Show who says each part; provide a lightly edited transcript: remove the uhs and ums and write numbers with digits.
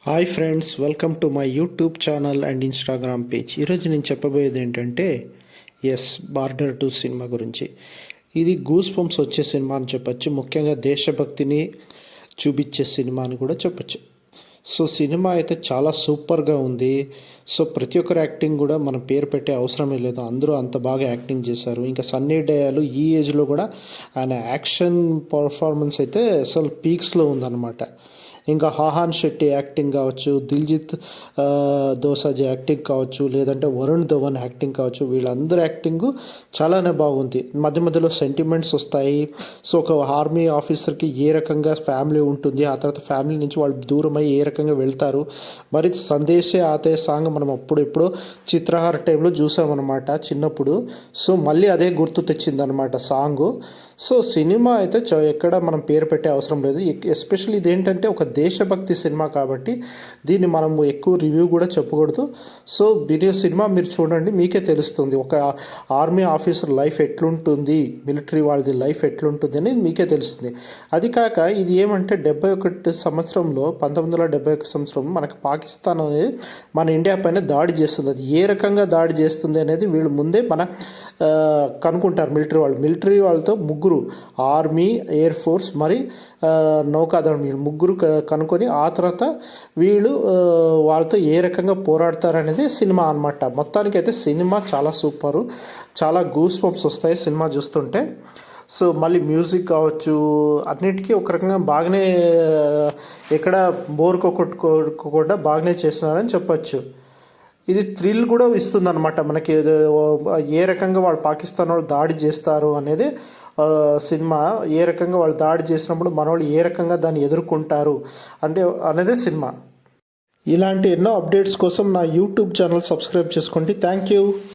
Speaker 1: Hi friends, welcome to my YouTube channel and Instagram page. ఈరోజు నేను చెప్పబోయేది ఏంటంటే బార్డర్ 2 సినిమా గురించి. ఇది గూస్ బంప్స్ వచ్చే సినిమా అని చెప్పచ్చు. ముఖ్యంగా దేశభక్తిని చూపించే సినిమా అని కూడా చెప్పచ్చు. సో సినిమా అయితే చాలా సూపర్గా ఉంది. సో ప్రతి ఒక్కరు యాక్టింగ్ కూడా మనం పేరు పెట్టే అవసరమే లేదు, అందరూ అంత బాగా యాక్టింగ్ చేశారు. ఇంకా సన్నీ డయాలు ఈ ఏజ్లో కూడా ఆయన యాక్షన్ పర్ఫార్మెన్స్ అయితే అసలు పీక్స్లో ఉందన్నమాట. ఇంకా హాహాన్ శెట్టి యాక్టింగ్ కావచ్చు, దిల్జిత్ దోసాజీ యాక్టింగ్ కావచ్చు, లేదంటే వరుణ్ ధవన్ యాక్టింగ్ కావచ్చు, వీళ్ళందరూ యాక్టింగ్ చాలానే బాగుంది. మధ్య మధ్యలో సెంటిమెంట్స్ వస్తాయి. సో ఒక ఆర్మీ ఆఫీసర్కి ఏ రకంగా ఫ్యామిలీ ఉంటుంది, ఆ తర్వాత ఫ్యామిలీ నుంచి వాళ్ళు దూరమై ఏ రకంగా వెళ్తారు. మరి సందేశే ఆతే సాంగ్ మనం ఎప్పుడో చిత్రహార టైంలో చూసామన్నమాట చిన్నప్పుడు. సో మళ్ళీ అదే గుర్తు తెచ్చిందనమాట సాంగు. సో సినిమా అయితే ఎక్కడ మనం పేరు పెట్టే అవసరం లేదు. ఎస్పెషల్లీ ఇదేంటంటే ఒక దేశభక్తి సినిమా కాబట్టి దీన్ని మనం ఎక్కువ రివ్యూ కూడా చెప్పకూడదు. సో సినిమా మీరు చూడండి, మీకే తెలుస్తుంది ఒక ఆర్మీ ఆఫీసర్ లైఫ్ ఎట్లుంటుంది, మిలిటరీ వాళ్ళది లైఫ్ ఎట్లుంటుంది అనేది మీకే తెలుస్తుంది. అది కాక ఇది ఏమంటే 1971 సంవత్సరంలో 1971 సంవత్సరంలో మనకు పాకిస్తాన్ అనేది మన ఇండియా పైన దాడి చేస్తుంది. అది ఏ రకంగా దాడి చేస్తుంది అనేది వీళ్ళు ముందే కనుక్కుంటారు. మిలిటరీ వాళ్ళతో ముగ్గురు, ఆర్మీ, ఎయిర్ ఫోర్స్ మరి నౌకాదళం, వీళ్ళు ముగ్గురు కనుక్కొని ఆ తర్వాత వీళ్ళు వాళ్ళతో ఏ రకంగా పోరాడతారనేది సినిమా అనమాట. మొత్తానికైతే సినిమా చాలా సూపరు, చాలా గూస్ బంప్స్ వస్తాయి సినిమా చూస్తుంటే. సో మళ్ళీ మ్యూజిక్ కావచ్చు, అన్నిటికీ ఒక రకంగా బాగానే, ఎక్కడ బోర్ కొట్టుకోకుండా బాగానే చేస్తున్నారని చెప్పచ్చు. ఇది థ్రిల్ కూడా ఇస్తుందన్నమాట మనకి, ఏ రకంగా వాళ్ళు పాకిస్తాన్ వాళ్ళు దాడి చేస్తారు అనేది సినిమా. ఏ రకంగా వాళ్ళు దాడి చేసినప్పుడు మన వాళ్ళు ఏ రకంగా దాన్ని ఎదుర్కొంటారు అనేదే సినిమా. ఇలాంటి ఎన్నో అప్డేట్స్ కోసం నా యూట్యూబ్ ఛానల్ సబ్స్క్రైబ్ చేసుకోండి. Thank you.